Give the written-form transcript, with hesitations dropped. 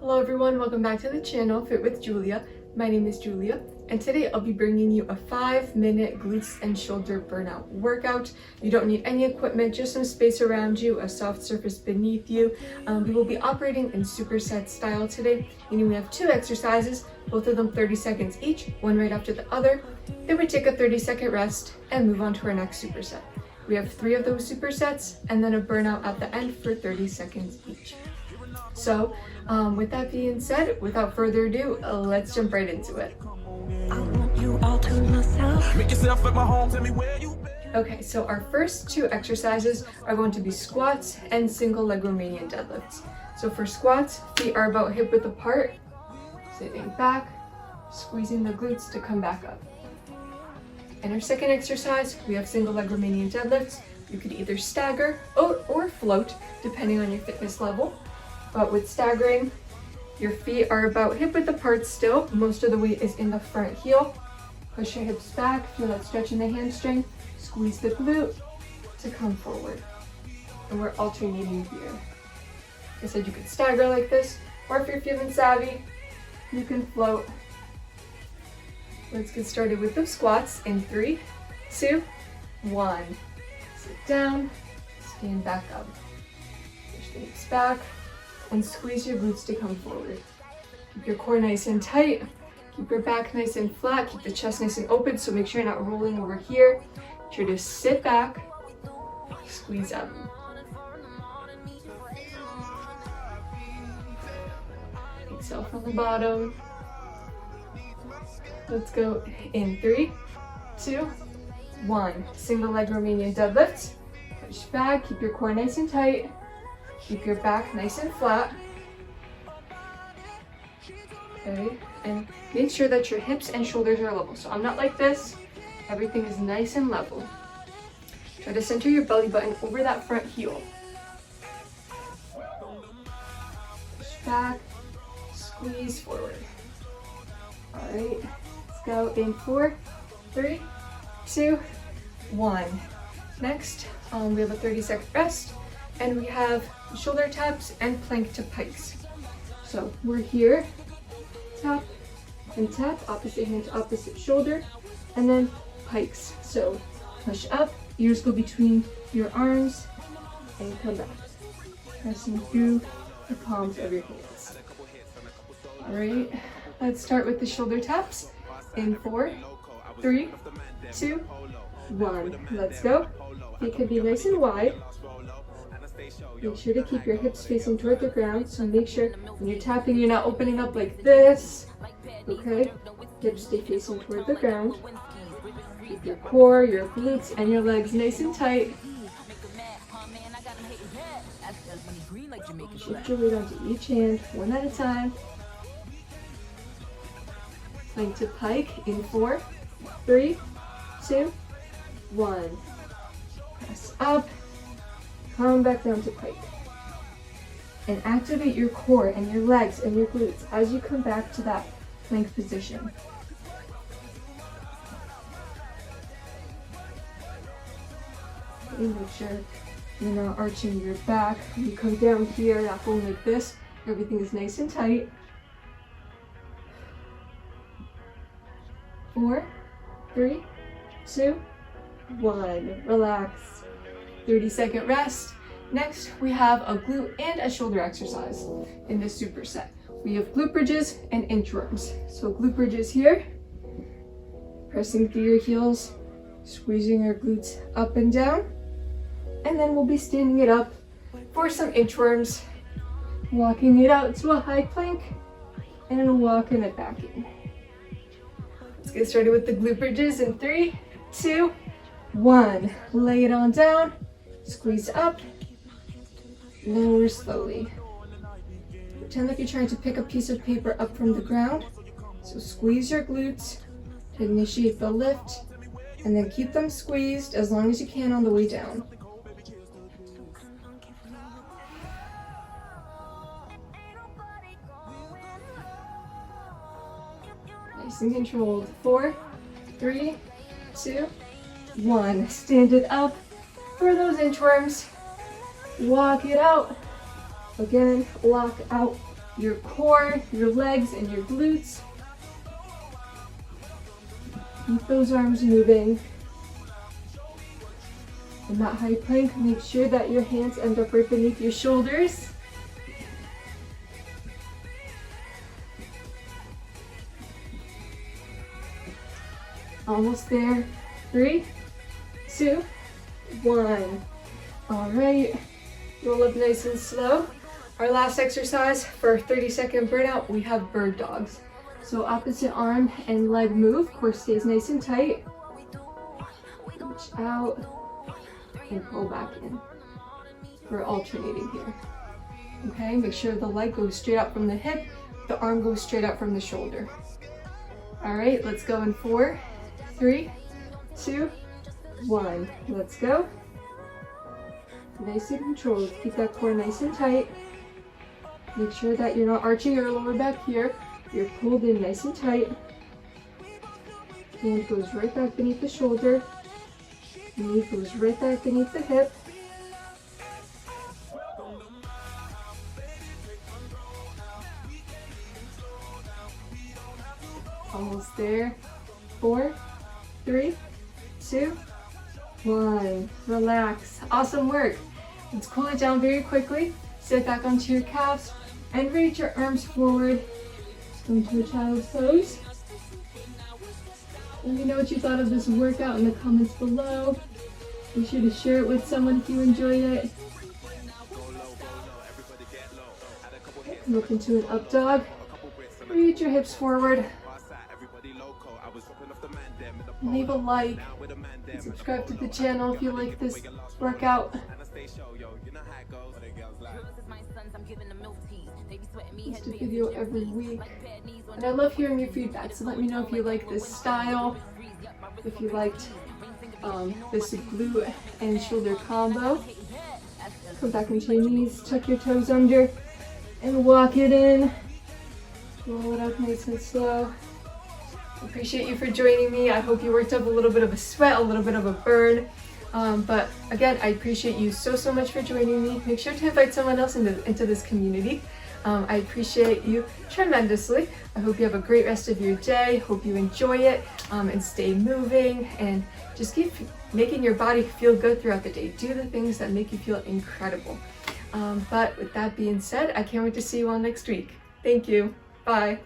Hello everyone, welcome back to the channel Fit with Julia. My name is Julia and today I'll be bringing you a 5-minute glutes and shoulder burnout workout. You don't need any equipment, just some space around you, a soft surface beneath you. We will be operating in superset style today, meaning we have 2 exercises, both of them 30 seconds each, one right after the other. Then we take a 30-second rest and move on to our next superset. We have 3 of those supersets and then a burnout at the end for 30 seconds each. So with that being said, without further ado, let's jump right into it. Okay, so our first 2 exercises are going to be squats and single leg Romanian deadlifts. So for squats, feet are about hip width apart, sitting back, squeezing the glutes to come back up. In our second exercise, we have single leg Romanian deadlifts. You could either stagger or float, depending on your fitness level. But with staggering, your feet are about hip width apart still. Most of the weight is in the front heel. Push your hips back, feel that stretch in the hamstring. Squeeze the glute to come forward. And we're alternating here. Like I said, you could stagger like this, or if you're feeling savvy, you can float. Let's get started with the squats in 3, 2, 1. Sit down, stand back up. Push the hips back and squeeze your glutes to come forward. Keep your core nice and tight. Keep your back nice and flat. Keep the chest nice and open, so make sure you're not rolling over here. Try to sit back, squeeze up. Exhale from the bottom. Let's go in 3, 2, 1. Single leg Romanian deadlifts. Push back, keep your core nice and tight. Keep your back nice and flat. Okay, and make sure that your hips and shoulders are level. So I'm not like this. Everything is nice and level. Try to center your belly button over that front heel. Push back, squeeze forward. All right, let's go in 4, 3, 2, 1. Next, we have a 30-second rest. And we have shoulder taps and plank to pikes. So we're here, tap and tap, opposite hand to opposite shoulder, and then pikes. So push up, ears go between your arms, and come back. Pressing through the palms of your hands. All right, let's start with the shoulder taps in 4, 3, 2, 1. Let's go. Feet could be nice and wide. Make sure to keep your hips facing toward the ground, so make sure when you're tapping, you're not opening up like this. Okay? Hips stay facing toward the ground. Keep your core, your glutes, and your legs nice and tight. Shift your weight onto each hand, one at a time. Plank to pike in 4, 3, 2, 1. Press up. Come back down to pike. And activate your core and your legs and your glutes as you come back to that plank position. And make sure you're not arching your back. When you come down here, not going like this. Everything is nice and tight. 4, 3, 2, 1. Relax. 30-second rest. Next, we have a glute and a shoulder exercise in this superset. We have glute bridges and inchworms. So glute bridges here, pressing through your heels, squeezing your glutes up and down, and then we'll be standing it up for some inchworms, walking it out to a high plank, and walking it back in. Let's get started with the glute bridges in 3, 2, 1. Lay it on down. Squeeze up, lower slowly. Pretend like you're trying to pick a piece of paper up from the ground. So squeeze your glutes to initiate the lift, and then keep them squeezed as long as you can on the way down. Nice and controlled. 4, 3, 2, 1. Stand it up. For those inchworms, walk it out. Again, lock out your core, your legs, and your glutes. Keep those arms moving. In that high plank, make sure that your hands end up right beneath your shoulders. Almost there. 3, 2, 1. All right, roll up nice and slow. Our last exercise for our 30-second burnout, we have bird dogs. So opposite arm and leg move, core stays nice and tight. Reach out and pull back in. We're alternating here. Okay, make sure the leg goes straight out from the hip, the arm goes straight out from the shoulder. All right, let's go in 4, 3, 2, 1. Let's go. Nice and controlled. Keep that core nice and tight. Make sure that you're not arching your lower back here. You're pulled in nice and tight. Hand goes right back beneath the shoulder. Knee goes right back beneath the hip. Almost there. 4, 3, 2, 1. Relax. Awesome work. Let's cool it down very quickly. Sit back onto your calves and reach your arms forward into a child's pose. Let me know what you thought of this workout in the comments below. Be sure to share it with someone if you enjoyed it. Look into an up dog. Reach your hips forward. Leave a like and subscribe to the channel if you like this workout. Post a video every week. And I love hearing your feedback, so let me know if you like this style, if you liked this glute and shoulder combo. Come back into your knees, tuck your toes under, and walk it in. Roll it up nice and slow. Appreciate you for joining me. I hope you worked up a little bit of a sweat, a little bit of a burn. But again, I appreciate you so much for joining me. Make sure to invite someone else into this community. I appreciate you tremendously. I hope you have a great rest of your day. Hope you enjoy it and stay moving and just keep making your body feel good throughout the day. Do the things that make you feel incredible. But with that being said, I can't wait to see you all next week. Thank you. Bye.